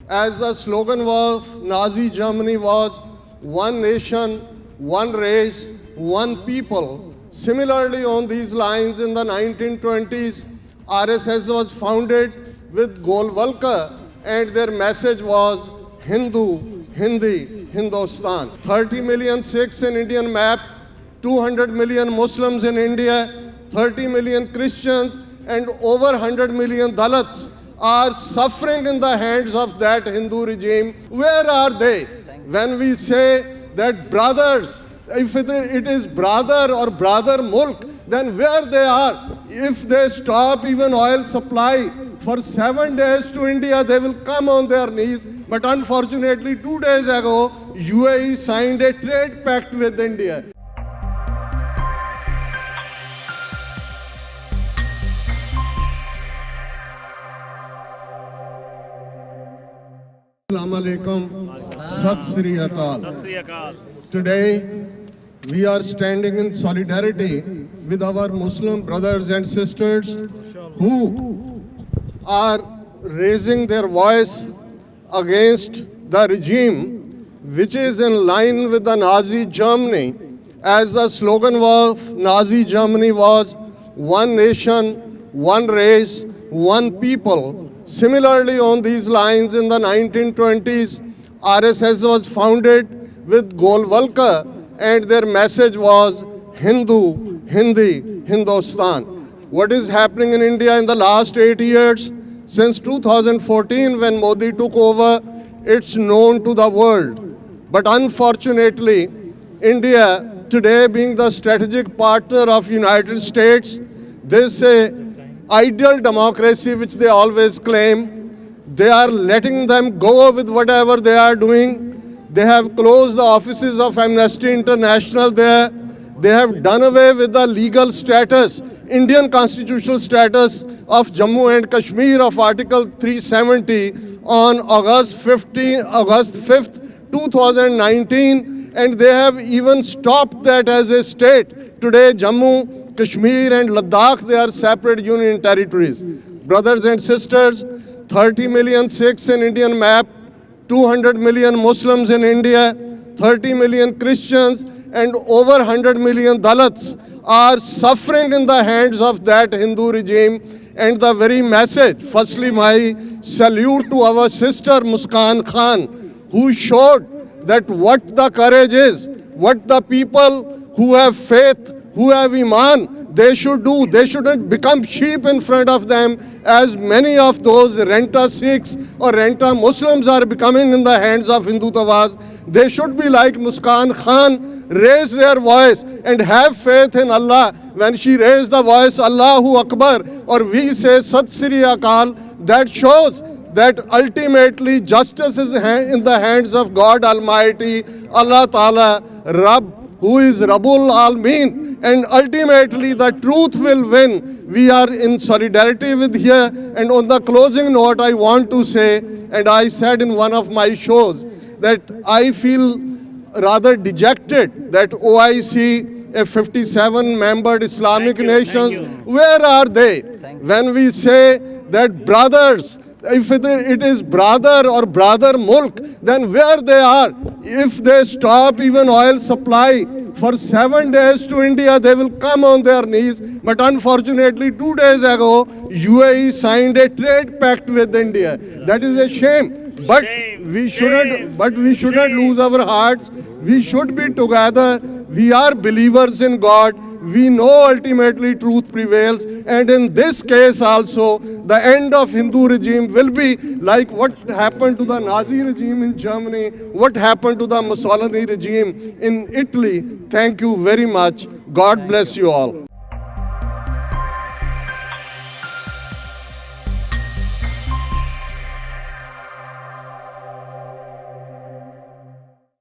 as the slogan of Nazi Germany was one nation, one race, one people. Similarly, on these lines in the 1920s, RSS was founded with Golwalkar and their message was Hindu, Hindi, Hindustan. 30 million Sikhs in Indian map, 200 million Muslims in India, 30 million Christians and over 100 million Dalits are suffering in the hands of that Hindu regime. Where are they? When we say that brothers, if it is brother or brother mulk, then where they are? If they stop even oil supply for 7 days to India, they will come on their knees. But unfortunately, 2 days ago, UAE signed a trade pact with India. Assalamu alaikum. Sat Sri Akal. Today, we are standing in solidarity with our Muslim brothers and sisters who are raising their voice against the regime which is in line with the Nazi Germany, as the slogan of Nazi Germany was one nation, one race, one people. Similarly, on these lines in the 1920s, RSS was founded with Golwalkar and their message was Hindu, Hindi, Hindustan. What is happening in India in the last 8 years? Since 2014, when Modi took over, it's known to the world. But unfortunately, India today being the strategic partner of United States, this ideal democracy which they always claim, they are letting them go with whatever they are doing. They have closed the offices of Amnesty International there. They have done away with the legal status, Indian constitutional status of Jammu and Kashmir of Article 370 on August 5th, 2019, and they have even stopped that as a state. Today, Jammu, Kashmir and Ladakh, they are separate union territories. Brothers and sisters, 30 million Sikhs in Indian map, 200 million Muslims in India, 30 million Christians and over 100 million Dalits are suffering in the hands of that Hindu regime. And the very message, firstly my salute to our sister Muskan Khan, who showed that what the courage is, what the people who have faith, who have Iman, they should do. They shouldn't become sheep in front of them, as many of those Renta Sikhs or Renta Muslims are becoming in the hands of Hindutavas. They should be like Muskan Khan, raise their voice and have faith in Allah. When she raised the voice, Allahu Akbar, or we say Sat Sri Akal, that shows that ultimately justice is in the hands of God Almighty, Allah Ta'ala, Rabb, who is Rabbul Alameen, and ultimately the truth will win. We are in solidarity with here. And on the closing note, I want to say, and I said in one of my shows, that I feel rather dejected that OIC, a 57-membered Islamic nation, where are they? When we say that brothers, if it is brother or brother mulk, then where they are? If they stop even oil supply for 7 days to India, they will come on their knees. But unfortunately, 2 days ago, UAE signed a trade pact with India. That is a shame. But we shouldn't lose our hearts. We should be together. We are believers in God. We know ultimately truth prevails. And in this case also, the end of Hindu regime will be like what happened to the Nazi regime in Germany, what happened to the Mussolini regime in Italy. Thank you very much. God bless you all.